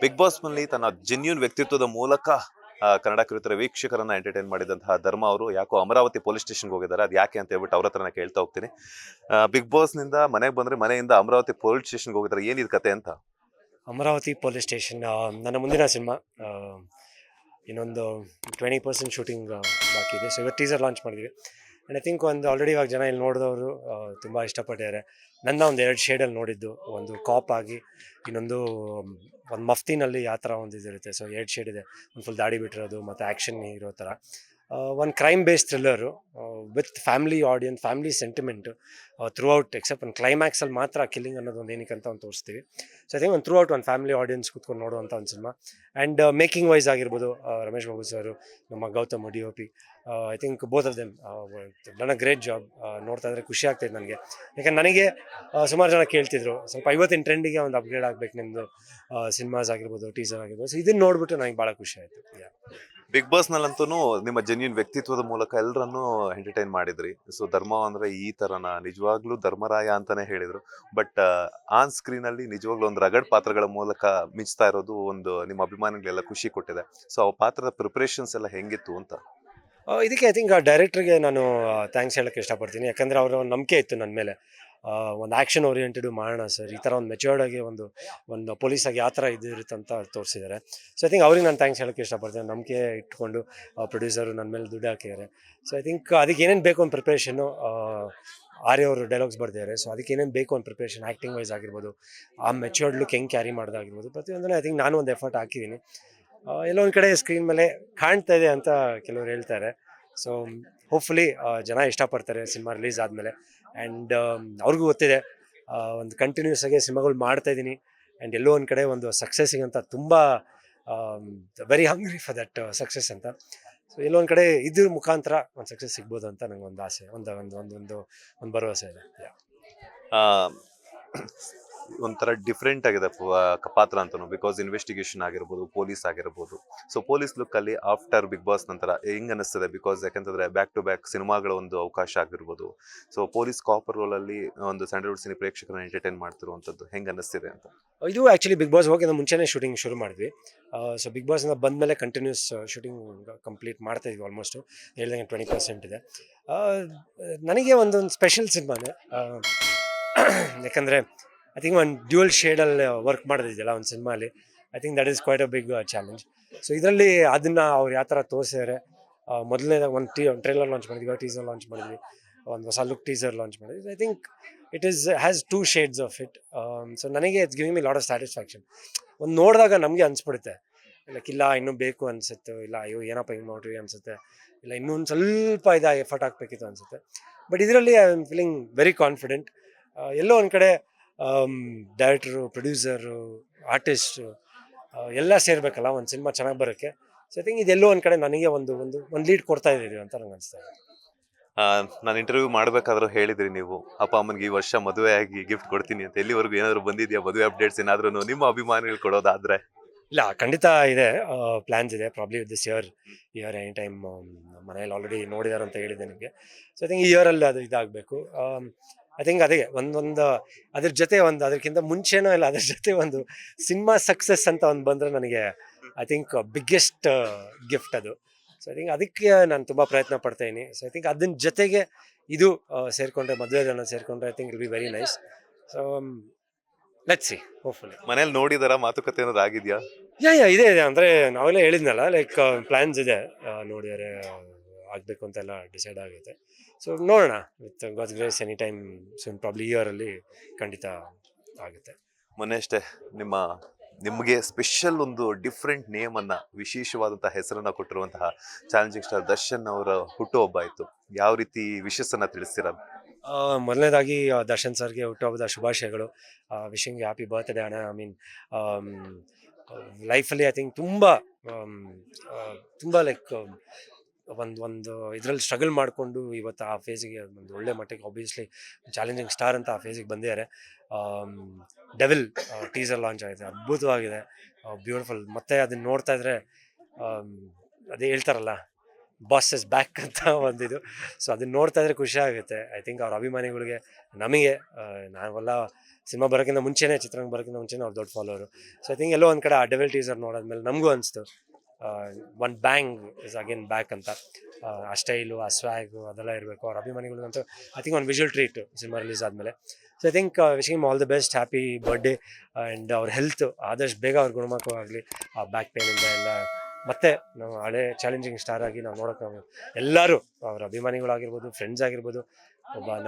Big boss ನಲ್ಲಿ ತನ್ನ genuine ವ್ಯಕ್ತಿತ್ವದ ಮೂಲಕ ಕನ್ನಡ ಕಿರುತೆರೆ ವೀಕ್ಷಕರನ್ನ ಎಂಟರ್ಟೈನ್ ಮಾಡಿದಂತಹ ಧರ್ಮ ಅವರು ಯಾಕೋ ಅಮರಾವತಿ ಪೊಲೀಸ್ ಸ್ಟೇಷನ್ಗೆ ಹೋಗಿದ್ದಾರೆ. ಅದು ಯಾಕೆ ಅಂತ ಹೇಳ್ಬಿಟ್ಟು ಅವ್ರ ಹತ್ರನೇ ಕೇಳ್ತಾ ಹೋಗ್ತೀನಿ. ಬಿಗ್ ಬಾಸ್ ನಿಂದ ಮನೆಗೆ ಬಂದ್ರೆ ಮನೆಯಿಂದ ಅಮರಾವತಿ ಪೊಲೀಸ್ ಸ್ಟೇಷನ್ಗೆ ಹೋಗಿದ್ದಾರೆ. ಏನಿದ್ ಕತೆ ಅಂತ? ಅಮರಾವತಿ ಪೊಲೀಸ್ ಸ್ಟೇಷನ್ ನನ್ನ ಮುಂದಿನ ಸಿನಿಮಾ. ಇನ್ನೊಂದು 20% ಶೂಟಿಂಗ್ ಬಾಕಿ ಇದೆ. ಸೊ ಇವತ್ತು ಟೀಸರ್ ಲಾಂಚ್ ಮಾಡಿದ್ವಿ. ಆ್ಯಂಡ್ ಐ ಥಿಂಕ್ ಒಂದು ಆಲ್ರೆಡಿ ಇವಾಗ ಜನ ಇಲ್ಲಿ ನೋಡಿದವರು ತುಂಬ ಇಷ್ಟಪಟ್ಟಿದ್ದಾರೆ. ನನ್ನ ಒಂದು 2 ಶೇಡಲ್ಲಿ ನೋಡಿದ್ದು, ಒಂದು ಕಾಪ್ ಆಗಿ, ಇನ್ನೊಂದು ಒಂದು ಮಫ್ತಿನಲ್ಲಿ ಯಾವ ಥರ ಒಂದು ಇದಿರುತ್ತೆ. ಸೊ 2 ಶೇಡ್ ಇದೆ. ಒಂದು ಫುಲ್ ದಾಡಿ ಬಿಟ್ಟಿರೋದು ಮತ್ತು ಆ್ಯಕ್ಷನ್ ಇರೋ ಥರ. ಒಂದು crime based thriller with family audience, family sentiment throughout. Except ಒಂದು ಕ್ಲೈಮ್ಯಾಕ್ಸಲ್ಲಿ ಮಾತ್ರ ಕಿಲ್ಲಿಂಗ್ ಅನ್ನೋದು ಒಂದು ಏನಕ್ಕೆ ಅಂತ ಒಂದು ತೋರಿಸ್ತೀವಿ. ಸೊ ಐ ಥಿಂಕ್ ಒಂದು ಥ್ರೂ ಔಟ್ ಒಂದು ಫ್ಯಾಮಿಲಿ ಆಡಿಯನ್ಸ್ ಕೂತ್ಕೊಂಡು ನೋಡುವಂಥ ಒಂದು ಸಿನಿಮಾ. ಆ್ಯಂಡ್ ಮೇಕಿಂಗ್ ವೈಸ್ ಆಗಿರ್ಬೋದು, ರಮೇಶ್ ಬಾಬು ಸರು, ನಮ್ಮ Gautam D O P, I think both of them done a great job. ನೋಡ್ತಾ ಇದ್ರೆ ಖುಷಿ ಆಗ್ತಾಯಿದೆ ನನಗೆ. ಯಾಕಂದ್ರೆ ನನಗೆ ಸುಮಾರು ಜನ ಕೇಳ್ತಿದ್ರು, ಸ್ವಲ್ಪ ಇವತ್ತಿನ ಟ್ರೆಂಡಿಗೆ ಒಂದು ಅಪ್ಗ್ರೇಡ್ ಆಗಬೇಕು ನಿಮ್ಮದು ಸಿನಿಮಾಸ್ ಆಗಿರ್ಬೋದು, ಟೀಸರ್ ಆಗಿರ್ಬೋದು. ಸೊ ಇದನ್ನು ನೋಡ್ಬಿಟ್ಟು ನನಗೆ ಭಾಳ ಖುಷಿ ಆಯಿತು. ಬಿಗ್ ಬಾಸ್ ನಲ್ಲಂತೂ ನಿಮ್ಮ ಜೆನ್ಯೂನ್ ವ್ಯಕ್ತಿತ್ವದ ಮೂಲಕ ಎಲ್ಲರನ್ನೂ ಎಂಟರ್ಟೈನ್ ಮಾಡಿದ್ರಿ. ಸೊ ಧರ್ಮ ಅಂದ್ರೆ ಈ ತರನ ನಿಜವಾಗ್ಲೂ ಧರ್ಮರಾಯ ಅಂತಾನೆ ಹೇಳಿದ್ರು. ಬಟ್ ಆನ್ ಸ್ಕ್ರೀನ್ ಅಲ್ಲಿ ನಿಜವಾಗ್ಲೂ ಒಂದು ರಗಡ್ ಪಾತ್ರಗಳ ಮೂಲಕ ಮಿಂಚ್ತಾ ಇರೋದು ಒಂದು ನಿಮ್ಮ ಅಭಿಮಾನಿಗಳೆಲ್ಲ ಖುಷಿ ಕೊಟ್ಟಿದೆ. ಸೊ ಆ ಪಾತ್ರದ ಪ್ರಿಪರೇಷನ್ಸ್ ಎಲ್ಲ ಹೆಂಗಿತ್ತು ಅಂತ? ಇದಕ್ಕೆ ಐ ಥಿಂಕ್ ಆ ಡೈರೆಕ್ಟ್ರಿಗೆ ನಾನು ಥ್ಯಾಂಕ್ಸ್ ಹೇಳೋಕ್ಕೆ ಇಷ್ಟಪಡ್ತೀನಿ. ಯಾಕಂದರೆ ಅವರ ನಂಬಿಕೆ ಇತ್ತು ನನ್ನ ಮೇಲೆ. ಒಂದು ಆ್ಯಕ್ಷನ್ ಓರಿಯೆಂಟೆಡು ಮಾಡೋಣ ಸರ್, ಈ ಥರ ಒಂದು ಮೆಚ್ಯೂರ್ಡ್ ಆಗಿ ಒಂದು ಪೊಲೀಸಾಗಿ ಯಾವ ಥರ ಇದಿರುತ್ತೆ ಅಂತ ತೋರಿಸಿದ್ದಾರೆ. ಸೊ ಐ ಥಿಂಕ್ ಅವ್ರಿಗೆ ನಾನು ಥ್ಯಾಂಕ್ಸ್ ಹೇಳೋಕ್ಕೆ ಇಷ್ಟಪಡ್ತೀನಿ. ನಂಬಿಕೆ ಇಟ್ಕೊಂಡು ಪ್ರೊಡ್ಯೂಸರು ನನ್ನ ಮೇಲೆ ದುಡ್ಡು ಹಾಕಿದ್ದಾರೆ. ಸೊ ಐ ಥಿಂಕ್ ಅದಕ್ಕೆ ಏನೇನು ಬೇಕು ಒಂದು ಪ್ರಿಪ್ರೇಷನ್ನು, ಆರ್ಯ ಅವರು ಡೈಲಾಗ್ಸ್ ಬರ್ದಿದ್ದಾರೆ. ಸೊ ಅದಕ್ಕೆ ಏನೇನು ಬೇಕು ಒಂದು ಪ್ರಿಪ್ರೇಷನ್, ಆ್ಯಕ್ಟಿಂಗ್ ವೈಸ್ ಆಗಿರ್ಬೋದು, ಆ ಮೆಚ್ಯೂರ್ಡ್ ಲುಕ್ ಹೆಂಗೆ ಕ್ಯಾರಿ ಮಾಡೋದಾಗಿರ್ಬೋದು, ಪ್ರತಿಯೊಂದನ್ನು ಐ ಥಿಂಕ್ ನಾನು ಒಂದು ಎಫರ್ಟ್ ಹಾಕಿದ್ದೀನಿ. ಎಲ್ಲೋ ಒಂದು ಕಡೆ ಸ್ಕ್ರೀನ್ ಮೇಲೆ ಕಾಣ್ತಾ ಇದೆ ಅಂತ ಕೆಲವರು ಹೇಳ್ತಾರೆ. ಸೊ ಹೋಪ್ಫುಲಿ ಜನ ಇಷ್ಟಪಡ್ತಾರೆ ಸಿನಿಮಾ ರಿಲೀಸ್ ಆದಮೇಲೆ. ಆ್ಯಂಡ್ ಅವ್ರಿಗೂ ಗೊತ್ತಿದೆ ಒಂದು ಕಂಟಿನ್ಯೂಸ್ ಆಗಿ ಸಿನಿಮಾಗಳು ಮಾಡ್ತಾಯಿದ್ದೀನಿ. ಆ್ಯಂಡ್ ಎಲ್ಲೋ ಒಂದು ಕಡೆ ಒಂದು ಸಕ್ಸಸ್ಸಿಗಂತ ತುಂಬ very hungry for that success ಅಂತ. ಸೊ ಎಲ್ಲೋ ಒಂದು ಕಡೆ ಇದ್ರ ಮುಖಾಂತರ ಒಂದು ಸಕ್ಸಸ್ ಸಿಗ್ಬೋದು ಅಂತ ನಂಗೆ ಒಂದು ಆಸೆ, ಒಂದು ಭರವಸೆ ಇದೆ. ಆ, ಒಂಥರ ಡಿಫ್ರೆಂಟ್ ಆಗಿದೆ ಪಾತ್ರ ಅಂತನೂ. ಬಿಕಾಸ್ ಇನ್ವೆಸ್ಟಿಗೇಷನ್ ಆಗಿರ್ಬೋದು, ಪೊಲೀಸ್ ಆಗಿರ್ಬೋದು. ಸೊ ಪೊಲೀಸ್ ಲುಕ್ ಅಲ್ಲಿ ಆಫ್ಟರ್ ಬಿಗ್ ಬಾಸ್ ನಂತರ ಹೆಂಗ್ ಅನಿಸ್ತದೆ? ಬಿಕಾಸ್ ಯಾಕಂತಂದ್ರೆ ಬ್ಯಾಕ್ ಟು ಬ್ಯಾಕ್ ಸಿನಿಮಾಗಳ ಒಂದು ಅವಕಾಶ ಆಗಿರ್ಬೋದು. ಸೊ ಪೊಲೀಸ್ ಕಾಪರ್ ರೋಲ್ ಅಲ್ಲಿ ಒಂದು ಸ್ಯಾಂಡಲ್ವುಡ್ ಸಿನಿ ಪ್ರೇಕ್ಷಕರನ್ನ ಎಂಟರ್ಟೈನ್ ಮಾಡ್ತಿರುವಂತದ್ದು ಹೆಂಗ್ ಅನಿಸ್ತಿದೆ ಅಂತ? ಇದು ಆ್ಯಕ್ಚುಲಿ ಬಿಗ್ ಬಾಸ್ ಹೋಗಿಂದ ಮುಂಚೆನೇ ಶೂಟಿಂಗ್ ಶುರು ಮಾಡಿದ್ವಿ. ಸೊ ಬಿಗ್ ಬಾಸ್ನ ಬಂದಮೇಲೆ ಕಂಟಿನ್ಯೂಸ್ ಶೂಟಿಂಗ್ ಕಂಪ್ಲೀಟ್ ಮಾಡ್ತಾಯಿದ್ವಿ. ಆಲ್ಮೋಸ್ಟು ಹೇಳ್ದಂಗೆ 20% ಇದೆ. ನನಗೆ ಒಂದೊಂದು ಸ್ಪೆಷಲ್ ಸಿನಿಮಾನೇ. ಯಾಕಂದರೆ ಐ ಥಿಂಕ್ ಒಂದು ಡ್ಯೂಯಲ್ ಶೇಡಲ್ಲಿ ವರ್ಕ್ ಮಾಡೋದಿದೆಯಲ್ಲ ಒಂದು ಸಿನಿಮಾಲಿ, I think that is quite a big challenge. So ಇದರಲ್ಲಿ ಅದನ್ನು ಅವ್ರು ಯಾವ ಥರ ತೋರಿಸಿದ್ದಾರೆ, ಮೊದಲನೇದಾಗಿ ಒಂದು ಟ್ರೈಲರ್ ಲಾಂಚ್ ಮಾಡಿದ್ವಿ, ಟೀಸರ್ ಲಾಂಚ್ ಮಾಡಿದ್ವಿ, ಒಂದು ಹೊಸ ಲುಕ್ ಟೀಸರ್ ಲಾಂಚ್ ಮಾಡಿದ್ವಿ. I think it has 2 shades of it. So ನನಗೆ it's giving me lot of satisfaction. ಒಂದು ನೋಡಿದಾಗ ನಮಗೆ ಅನಿಸ್ಬಿಡುತ್ತೆ, ಇಲ್ಲ ಇನ್ನೂ ಬೇಕು ಅನಿಸುತ್ತೆ, ಇಲ್ಲ ಅಯ್ಯೋ ಏನಪ್ಪ ಹಿಂಗೆ ನೋಡ್ರಿ ಅನಿಸುತ್ತೆ, ಇಲ್ಲ ಇನ್ನೂ ಒಂದು ಸ್ವಲ್ಪ ಎಫರ್ಟ್ ಹಾಕಬೇಕಿತ್ತು ಅನಿಸುತ್ತೆ. ಬಟ್ ಇದರಲ್ಲಿ I am feeling very confident. ಎಲ್ಲೋ ಒಂದು ಕಡೆ ಡೈರೆಕ್ಟ್ರು, ಪ್ರೊಡ್ಯೂಸರು, ಆರ್ಟಿಸ್ಟು ಎಲ್ಲ ಸೇರಬೇಕಲ್ಲ ಒಂದು ಸಿನಿಮಾ ಚೆನ್ನಾಗಿ ಬರೋಕ್ಕೆ. ಸೊ ಐ ಥಿಂಕ್ ಇದೆಲ್ಲೋ ಒಂದು ಕಡೆ ನನಗೆ ಒಂದು ಲೀಡ್ ಕೊಡ್ತಾ ಇದ್ದೀವಿ ಅಂತ ನಂಗೆ ಅನಿಸ್ತಾ ಇದೆ. ನಾನು ಇಂಟರ್ವ್ಯೂ ಮಾಡ್ಬೇಕಾದ್ರೂ ಹೇಳಿದ್ರಿ ನೀವು ಅಪ್ಪ ಅಮ್ಮನಿಗೆ ಈ ವರ್ಷ ಮದುವೆ ಆಗಿ ಗಿಫ್ಟ್ ಕೊಡ್ತೀನಿ ಅಂತ. ಎಲ್ಲಿವರೆಗೂ ಏನಾದ್ರು ಬಂದಿದೆಯಾ ಮದುವೆ ಅಪ್ಡೇಟ್ಸ್ ಏನಾದ್ರೂ ನಿಮ್ಮ ಅಭಿಮಾನಿಗಳು ಕೊಡೋದಾದ್ರೆ? ಇಲ್ಲ, ಖಂಡಿತ ಇದೆ, ಪ್ಲ್ಯಾನ್ಸ್ ಇದೆ. Probably this year any time. ಮನೇಲಿ ಆಲ್ರೆಡಿ ನೋಡಿದಾರೆ ಅಂತ ಹೇಳಿದ್ದೆ ನಿಮಗೆ. ಸೊ ಐ ಥಿಂಕ್ ಈ ಇಯರಲ್ಲಿ ಅದು ಇದಾಗಬೇಕು. ಐ ಥಿಂಕ್ ಅದೇ ಅದ್ರ ಜೊತೆ ಅದಕ್ಕಿಂತ ಮುಂಚೆನೋ ಇಲ್ಲ, ಅದ್ರ ಜೊತೆ ಒಂದು ಸಿನಿಮಾ ಸಕ್ಸಸ್ ಅಂತ ಒಂದು ಬಂದರೆ ನನಗೆ ಐ ಥಿಂಕ್ ಬಿಗ್ಗೆಸ್ಟ್ ಗಿಫ್ಟ್ ಅದು. ಸೊ ಐ ಥಿಂಕ್ ಅದಕ್ಕೆ ನಾನು ತುಂಬ ಪ್ರಯತ್ನ ಪಡ್ತಾಯಿದ್ದೀನಿ. ಸೊ ಐ ಥಿಂಕ್ ಅದನ್ನ ಜೊತೆಗೆ ಇದು ಸೇರಿಕೊಂಡ್ರೆ, ಮದುವೆಗಳನ್ನ ಸೇರಿಕೊಂಡ್ರೆ I think it be very nice. So let's see, hopefully. ಮನೇಲಿ ನೋಡಿದಾರ ಮಾತುಕತೆ ಏನಾದ್ರು ಆಗಿದ್ಯಾ? ಇದೆ ಅಂದರೆ ನಾವೆಲ್ಲ ಹೇಳಿದ್ನಲ್ಲ, ಲೈಕ್ ಪ್ಲ್ಯಾನ್ಸ್ ಇದೆ, ನೋಡಿದರೆ ಆಗಬೇಕು ಅಂತೆಲ್ಲ ಡಿಸೈಡ್ ಆಗುತ್ತೆ. ಸೊ ನೋಡೋಣ, with God's grace any time soon, probably ಇಯರಲ್ಲಿ ಖಂಡಿತ ಆಗುತ್ತೆ. ಮೊನ್ನೆ ಅಷ್ಟೇ ನಿಮಗೆ ಸ್ಪೆಷಲ್ ಒಂದು ಡಿಫ್ರೆಂಟ್ ನೇಮ್ ಅನ್ನ, ವಿಶೇಷವಾದಂತಹ ಹೆಸರನ್ನ ಕೊಟ್ಟಿರುವಂತಹ ಚಾಲೆಂಜಿಂಗ್ ಸ್ಟಾರ್ ದರ್ಶನ್ ಅವರ ಹುಟ್ಟುಹಬ್ಬ ಆಯ್ತು. ಯಾವ ರೀತಿ ವಿಶಸ್ ಅನ್ನ ತಿಳಿಸ್ತೀರಾ? ಮೊದಲನೇದಾಗಿ ದರ್ಶನ್ ಸರ್ಗೆ ಹುಟ್ಟುಹಬ್ಬದ ಶುಭಾಶಯಗಳು. ವಿಶಿಂಗ್ ಹ್ಯಾಪಿ ಬರ್ತ್ಡೇ ಅಣ್ಣ. ಐ ಮೀನ್ ಲೈಫಲ್ಲಿ ಐ ಥಿಂಕ್ ತುಂಬ ಲೈಕ್ ಒಂದು ಇದರಲ್ಲಿ ಸ್ಟ್ರಗಲ್ ಮಾಡಿಕೊಂಡು ಇವತ್ತು ಆ ಫೇಸಿಗೆ ಒಂದು ಒಳ್ಳೆ ಮಟ್ಟಿಗೆ, ಆಬ್ವಿಯಸ್ಲಿ ಚಾಲೆಂಜಿಂಗ್ ಸ್ಟಾರ್ ಅಂತ ಆ ಫೇಸಿಗೆ ಬಂದಿದ್ದಾರೆ. ಡೆವಿಲ್ ಟೀಸರ್ ಲಾಂಚ್ ಆಗಿದೆ, ಅದ್ಭುತವಾಗಿದೆ, ಬ್ಯೂಟಿಫುಲ್. ಮತ್ತು ಅದನ್ನು ನೋಡ್ತಾ ಇದ್ರೆ ಅದೇ ಹೇಳ್ತಾರಲ್ಲ, ಬಾಸ್ ಇಸ್ ಬ್ಯಾಕ್ ಅಂತ ಒಂದಿದು. ಸೊ ಅದನ್ನ ನೋಡ್ತಾ ಇದ್ರೆ ಖುಷಿ ಆಗುತ್ತೆ. ಐ ಥಿಂಕ್ ಅವ್ರ ಅಭಿಮಾನಿಗಳಿಗೆ, ನಮಗೆ ನಾವೆಲ್ಲ ಸಿನಿಮಾ ಬರೋಕ್ಕಿಂತ ಮುಂಚೆನೇ, ಚಿತ್ರರಂಗ ಬರೋಕ್ಕಿಂತ ಮುಂಚೆನೇ ಅವ್ರು ದೊಡ್ಡ ಫಾಲೋವರು. ಸೊ ಐ ಥಿಂಕ್ ಎಲ್ಲೋ ಒಂದು ಕಡೆ ಆ ಡೆವಿಲ್ ಟೀಸರ್ ನೋಡಾದ್ಮೇಲೆ ನಮಗೂ ಅನಿಸ್ತು one bang is again back ಅಂತ. ಆ ಸ್ಟೈಲು, ಆ ಸ್ವ್ಯಾಗು ಅದೆಲ್ಲ ಇರಬೇಕು ಅವ್ರ ಅಭಿಮಾನಿಗಳಿಗಂತೂ. ಐ ಥಿಂಕ್ ಒಂದು ವಿಜುವಲ್ ಟ್ರೀಟ್ ಸಿನಿಮಾ ರಿಲೀಸ್ ಆದಮೇಲೆ. So I think wishing all the best, happy birthday. And ಅವ್ರ ಹೆಲ್ತ್ ಆದಷ್ಟು ಬೇಗ ಅವ್ರ ಗುಣಮುಖವಾಗಲಿ, ಆ ಬ್ಯಾಕ್ ಪೇನಿಂದ ಎಲ್ಲ. ಮತ್ತೆ ನಾವು ಹಳೆ ಚಾಲೆಂಜಿಂಗ್ ಸ್ಟಾರ್ ಆಗಿ ನಾವು ನೋಡೋಕೆ, ನಾವು ಎಲ್ಲರೂ ಅವ್ರ ಅಭಿಮಾನಿಗಳಾಗಿರ್ಬೋದು, ಫ್ರೆಂಡ್ಸ್ ಆಗಿರ್ಬೋದು,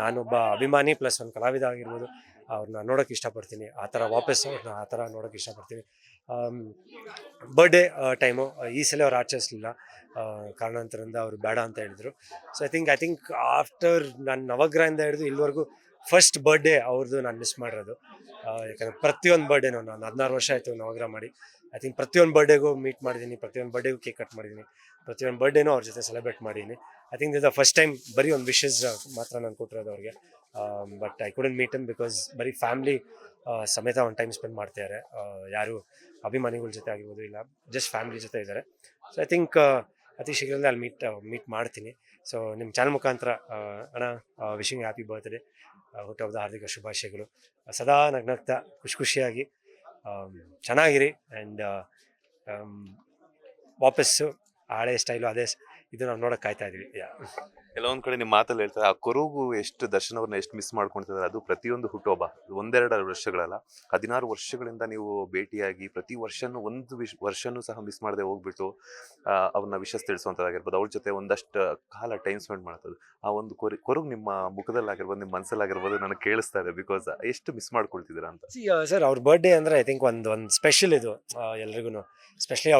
ನಾನೊಬ್ಬ ಅಭಿಮಾನಿ ಪ್ಲಸ್ ಒಂದು ಕಲಾವಿದ ಆಗಿರ್ಬೋದು, ಅವ್ರನ್ನ ನೋಡೋಕೆ ಇಷ್ಟಪಡ್ತೀನಿ. ಆ ಥರ ವಾಪಸ್ ಅವ್ರನ್ನ ಆ ಥರ ನೋಡೋಕೆ ಇಷ್ಟಪಡ್ತೀನಿ. ಬರ್ಡೇ ಟೈಮು ಈ ಸಲ ಅವ್ರು ಆಚರಿಸಲಿಲ್ಲ, ಕಾರಣಾಂತರದಿಂದ ಅವರು ಬೇಡ ಅಂತ ಹೇಳಿದರು. ಸೊ ಐ ಥಿಂಕ್ ಆಫ್ಟರ್ ನಾನು ನವಗ್ರಹದಿಂದ ಹಿಡಿದು ಇಲ್ಲಿವರೆಗೂ ಫಸ್ಟ್ ಬರ್ಡೇ ಅವ್ರದ್ದು ನಾನು ಮಿಸ್ ಮಾಡಿರೋದು. ಯಾಕಂದರೆ ಪ್ರತಿಯೊಂದು ಬರ್ಡೇನೂ ನಾನು 16 ವರ್ಷ ಆಯಿತು ನವಗ್ರಹ ಮಾಡಿ. ಐ ಥಿಂಕ್ ಪ್ರತಿಯೊಂದು ಬರ್ಡೇಗೂ ಮೀಟ್ ಮಾಡಿದ್ದೀನಿ, ಪ್ರತಿಯೊಂದು ಬರ್ಡೇಗೂ ಕೇಕ್ ಕಟ್ ಮಾಡಿದ್ದೀನಿ, ಪ್ರತಿಯೊಂದು ಬರ್ಡೇನೂ ಅವ್ರ ಜೊತೆ ಸೆಲೆಬ್ರೇಟ್ ಮಾಡಿದ್ದೀನಿ. I think this the first time ಬರೀ ಒಂದು ವಿಶಸ್ ಮಾತ್ರ ನಾನು ಕೊಟ್ಟಿರೋದು ಅವ್ರಿಗೆ. But I couldn't meet him because ಬರೀ ಫ್ಯಾಮ್ಲಿ ಸಮೇತ ಒಂದು ಟೈಮ್ ಸ್ಪೆಂಡ್ ಮಾಡ್ತಿದ್ದಾರೆ. ಯಾರು ಅಭಿಮಾನಿಗಳ ಜೊತೆ ಆಗಿರ್ಬೋದು, ಇಲ್ಲ ಜಸ್ಟ್ ಫ್ಯಾಮಿಲಿ ಜೊತೆ ಇದ್ದಾರೆ. ಸೊ ಐ ಥಿಂಕ್ ಅತಿ ಶೀಘ್ರದಲ್ಲೇ ಅಲ್ಲಿ ಮೀಟ್ ಮಾಡ್ತೀನಿ. ಸೊ ನಿಮ್ಮ ಚಾನಲ್ ಮುಖಾಂತರ ಅಣ್ಣ, ವಿಶಿಂಗ್ ಹ್ಯಾಪಿ ಬರ್ತ್ಡೇ, ಹುಟ್ಟುಹಬ್ಬದ ಹಾರ್ದಿಕ ಶುಭಾಶಯಗಳು. ಸದಾ ನಗ್ನಗ್ತಾ ಖುಷಿಯಾಗಿ ಚೆನ್ನಾಗಿರಿ. ಆ್ಯಂಡ್ ವಾಪಸ್ಸು ಹಳೆ ಸ್ಟೈಲು ಅದೇ ಇದು ನಾವು ನೋಡೋಕೆ ಕಾಯ್ತಾ ಇದೀವಿ. ಎಲ್ಲ ಒಂದ್ ಕಡೆ ನಿಮ್ಮ ಮಾತಲ್ಲಿ ಹೇಳ್ತಾರೆ, ಆ ಕೊರಗು ಎಷ್ಟು ದರ್ಶನ್ ಅವ್ರನ್ನ ಎಷ್ಟು ಮಿಸ್ ಮಾಡ್ಕೊಳ್ತಿದ್ದಾರೆ. ಅದು ಪ್ರತಿಯೊಂದು ಹುಟ್ಟುಹಬ್ಬ, 1-2 ವರ್ಷಗಳಲ್ಲ, 16 ವರ್ಷಗಳಿಂದ ನೀವು ಭೇಟಿಯಾಗಿ ಪ್ರತಿ ವರ್ಷನೂ ವರ್ಷನೂ ಸಹ ಮಿಸ್ ಮಾಡದೆ ಹೋಗ್ಬಿಟ್ಟು ಅವ್ರನ್ನ ವಿಶಸ್ ತಿಳಿಸುವಂಥದ್ದಾಗಿರ್ಬೋದು, ಅವ್ರ ಜೊತೆ ಒಂದಷ್ಟು ಕಾಲ ಟೈಮ್ ಸ್ಪೆಂಡ್ ಮಾಡೋದು. ಆ ಒಂದು ಕೊರಗು ನಿಮ್ಮ ಮುಖದಲ್ಲಾಗಿರ್ಬೋದು, ನಿಮ್ಮ ಮನಸ್ಸಲ್ಲಾಗಿರ್ಬೋದು ನನಗೆ ಕೇಳಿಸ್ತಾ ಇದೆ. ಬಿಕಾಸ್ ಎಷ್ಟು ಮಿಸ್ ಮಾಡ್ಕೊಳ್ತಿದ್ದೀರಾ ಅಂತ. ಸರ್ ಅವ್ರ ಬರ್ಡೇ ಅಂದರೆ ಐ ಥಿಂಕ್ ಒಂದು ಸ್ಪೆಷಲ್ ಇದು ಎಲ್ರಿಗೂ, ಸ್ಪೆಷಲಿ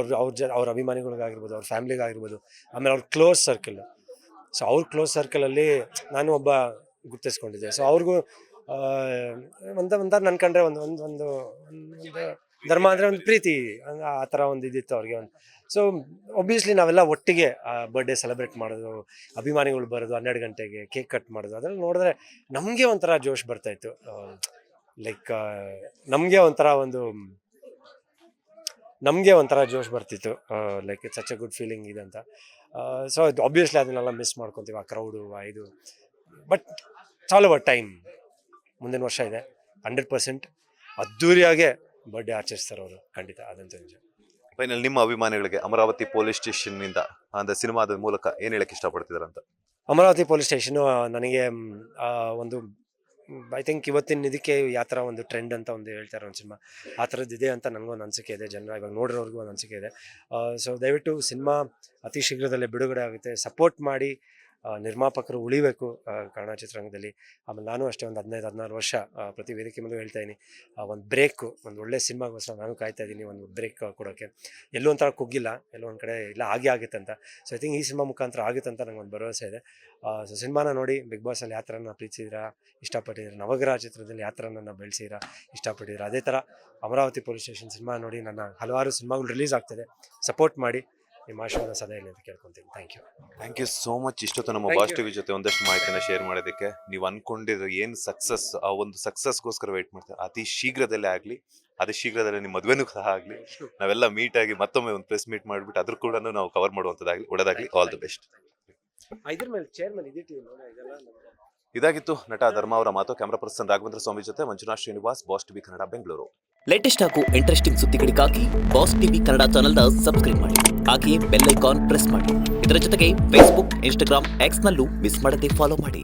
ಅವ್ರ ಅಭಿಮಾನಿಗಳಿಗಾಗಿರ್ಬೋದು, ಅವ್ರ ಫ್ಯಾಮ್ಲಿಗಾಗಿರ್ಬೋದು, ಆಮೇಲೆ ಅವ್ರ ಕ್ಲೋಸ್ ಸರ್ಕಲ್. ಸೊ ಅವ್ರ ಕ್ಲೋಸ್ ಸರ್ಕಲಲ್ಲಿ ನಾನು ಒಬ್ಬ ಗುರ್ತಿಸ್ಕೊಂಡಿದ್ದೆ. ಸೊ ಅವ್ರಿಗೂ ಒಂಥರ ನನ್ನ ಕಂಡ್ರೆ ಒಂದು ಧರ್ಮ ಅಂದರೆ ಒಂದು ಪ್ರೀತಿ, ಆ ಥರ ಒಂದು ಇದಿತ್ತು ಅವ್ರಿಗೆ. ಸೊ ಒಬ್ವಿಯಸ್ಲಿ ನಾವೆಲ್ಲ ಒಟ್ಟಿಗೆ ಬರ್ಡೇ ಸೆಲೆಬ್ರೇಟ್ ಮಾಡೋದು, ಅಭಿಮಾನಿಗಳು ಬರೋದು 12 ಗಂಟೆಗೆ ಕೇಕ್ ಕಟ್ ಮಾಡೋದು, ಅದೆಲ್ಲ ನೋಡಿದ್ರೆ ನಮಗೆ ಒಂಥರ ಜೋಶ್ ಬರ್ತಾಯಿತ್ತು. ಲೈಕ್ ನಮಗೆ ಒಂಥರ ಜೋಶ್ ಬರ್ತಿತ್ತು. Like it's such A good feeling ಇದೆ ಅಂತ. ಸೊ ಅದು ಆಬ್ವಿಯಸ್ಲಿ ಅದನ್ನೆಲ್ಲ ಮಿಸ್ ಮಾಡ್ಕೊತೀವಿ, ಆ ಕ್ರೌಡು, ಇದು. But it's all over time. ಮುಂದಿನ ವರ್ಷ ಇದೆ, 100% ಅದ್ದೂರಿಯಾಗೆ ಬರ್ಡೇ ಆಚರಿಸ್ತಾರೆ ಅವರು, ಖಂಡಿತ, ಅದಂತೂ ನಿಜ. ಫೈನಲ್ ನಿಮ್ಮ ಅಭಿಮಾನಿಗಳಿಗೆ ಅಮರಾವತಿ ಪೊಲೀಸ್ ಸ್ಟೇಷನ್ ನಿಂದ ಅಂದ್ರೆ ಸಿನಿಮಾದ ಮೂಲಕ ಏನ್ ಹೇಳಕ್ ಇಷ್ಟಪಡ್ತಿದಾರಂತ? ಅಮರಾವತಿ ಪೊಲೀಸ್ ಸ್ಟೇಷನು ನನಗೆ ಒಂದು ಐ ಥಿಂಕ್ ಇವತ್ತಿನ ಇದಕ್ಕೆ ಯಾವ ಥರ ಒಂದು ಟ್ರೆಂಡ್ ಅಂತ ಒಂದು ಹೇಳ್ತಾರೆ ಒಂದು ಸಿನಿಮಾ, ಆ ಥರದ್ದು ಇದೆ ಅಂತ ನನಗೊಂದು ಅನಿಸಿಕೆ ಇದೆ. ಜನರ ಇವಾಗ ನೋಡಿರೋರ್ಗೂ ಒಂದು ಅನಿಸಿಕೆ ಇದೆ. ಸೊ ದಯವಿಟ್ಟು ಸಿನಿಮಾ ಅತಿ ಶೀಘ್ರದಲ್ಲೇ ಬಿಡುಗಡೆ ಆಗುತ್ತೆ, ಸಪೋರ್ಟ್ ಮಾಡಿ. ನಿರ್ಮಾಪಕರು ಉಳಿಬೇಕು ಕನ್ನಡ ಚಿತ್ರರಂಗದಲ್ಲಿ. ಆಮೇಲೆ ನಾನು ಅಷ್ಟೇ ಒಂದು 15-16 ವರ್ಷ ಪ್ರತಿ ವೇದಿಕೆ ಮುಂದೆ ಹೇಳ್ತಾ ಇದ್ದೀನಿ, ಒಂದು ಬ್ರೇಕು, ಒಂದು ಒಳ್ಳೆ ಸಿನಿಮಾಗೋಸ್ಕರ ನಾನು ಕಾಯ್ತಾ ಇದ್ದೀನಿ, ಒಂದು ಬ್ರೇಕ್ ಕೊಡೋಕ್ಕೆ. ಎಲ್ಲೂ ಒಂಥರ ಕುಗ್ಗಿಲ್ಲ, ಎಲ್ಲೋ ಒಂದು ಕಡೆ ಇಲ್ಲ ಆಗುತ್ತೆ ಅಂತ. ಸೊ ಐ ಥಿಂಕ್ ಈ ಸಿನಿಮಾ ಮುಖಾಂತರ ಆಗುತ್ತೆ ಅಂತ ನಂಗೆ ಒಂದು ಭರವಸೆ ಇದೆ. ಸೊ ಸಿನಿಮಾನ ನೋಡಿ, ಬಿಗ್ ಬಾಸಲ್ಲಿ ಯಾವ ಥರ ನನ್ನ ಪ್ರೀತಿಸಿದ್ದೀರಾ, ಇಷ್ಟಪಟ್ಟಿದ್ದೀರಾ, ನವಗ್ರಹ ಚಿತ್ರದಲ್ಲಿ ಯಾವ ಥರ ನನ್ನ ಬೆಳೆಸಿದ್ದೀರಾ, ಇಷ್ಟಪಟ್ಟಿದ್ದೀರಾ, ಅದೇ ಥರ ಅಮರಾವತಿ ಪೊಲೀಸ್ ಸ್ಟೇಷನ್ ಸಿನಿಮಾ ನೋಡಿ. ನನ್ನ ಹಲವಾರು ಸಿನಿಮಾಗಳು ರಿಲೀಸ್ ಆಗ್ತಿದೆ, ಸಪೋರ್ಟ್ ಮಾಡಿ. ನಿಮ್ಮ ಆಶೀರ್ವಾದ ಸದಾ ಇರಲಿ ಅಂತ ಕೇಳ್ಕೊತೀನಿ. Thank you so much. ಇಷ್ಟೊತ್ತು ನಮ್ಮ ಬಾಸ್ ಟಿವಿ ಜೊತೆ ಒಂದಷ್ಟು ಮಾಹಿತಿನ ಶೇರ್ ಮಾಡೋದಕ್ಕೆ. ನೀವು ಅನ್ಕೊಂಡಿರೋ ಏನು ಸಕ್ಸಸ್, ಆ ಒಂದು ಸಕ್ಸಸ್ಗೋಸ್ಕರ ವೇಟ್ ಮಾಡ್ತಾರೆ. ಅತಿ ಶೀಘ್ರದಲ್ಲೇ ಆಗಲಿ, ಅತಿ ಶೀಘ್ರದಲ್ಲೇ ನಿಮ್ಮ ಮದುವೆನೂ ಸಹ ಆಗಲಿ. ನಾವೆಲ್ಲ ಮೀಟ್ ಆಗಿ ಮತ್ತೊಮ್ಮೆ ಒಂದು ಪ್ರೆಸ್ ಮೀಟ್ ಮಾಡಿಬಿಟ್ಟು ಅದ್ರ ಕೂಡ ನಾವು ಕವರ್ ಮಾಡುವಂಥದ್ದಾಗಲಿ, ಒಳ್ಳೆದಾಗಲಿ. All the best. ಇದಾಗಿತ್ತು ನಟ ಧರ್ಮ ಅವರ ಮಾತು. ಕ್ಯಾಮರಾ ಪರ್ಸನ್ ರಾಘವೇಂದ್ರ ಸ್ವಾಮಿ ಜೊತೆ Manjunath Srinivas, boss TV Kannada, Bengaluru. Latest ಹಾಗೂ ಇಂಟ್ರೆಸ್ಟಿಂಗ್ ಸುದ್ದಿಗಳಿಗಾಗಿ ಬಾಸ್ ಟಿವಿ ಕನ್ನಡ ಚಾನೆಲ್ನ ಸಬ್ಸ್ಕ್ರೈಬ್ ಮಾಡಿ, ಹಾಗೆಯೇ ಬೆಲ್ ಐಕಾನ್ ಪ್ರೆಸ್ ಮಾಡಿ. ಇದರ ಜೊತೆಗೆ ಫೇಸ್ಬುಕ್, ಇನ್ಸ್ಟಾಗ್ರಾಮ್, ಎಕ್ಸ್ ನಲ್ಲೂ ಮಿಸ್ ಮಾಡದೆ ಫಾಲೋ ಮಾಡಿ.